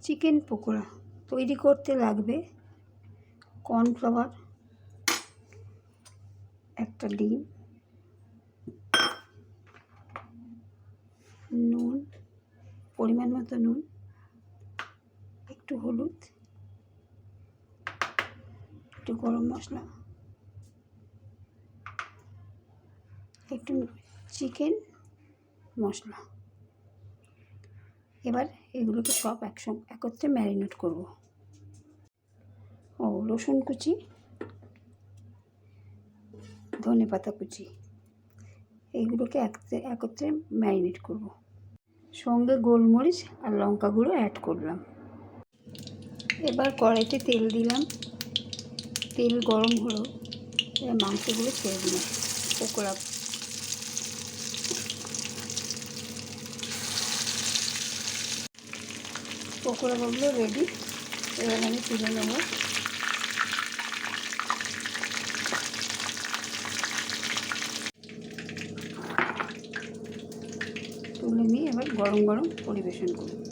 Chicken pakora তৈরি করতে লাগবে কর্নফ্লাওয়ার, একটা ডিম, নুন, পরিমাণ মতো নুন, একটু হলুদ, একটু গরম মশলা, একটু চিকেন মশলা। এবার এগুলোকে সব একত্রে ম্যারিনেট করব। রসুন কুচি, ধনেপাতা কুচি, এইগুলোকে একত্রে ম্যারিনেট করব। সঙ্গে গোলমরিচ আর লঙ্কা গুঁড়ো অ্যাড করলাম। এবার কড়াইতে তেল দিলাম, তেল গরম হলো, এবার মাংসগুলো ছেড়ে দিলাম। পকোড়াগুলো রেডি। এবার আমি তুলে নেব। তুলে নিয়ে এবার গরম গরম পরিবেশন করব।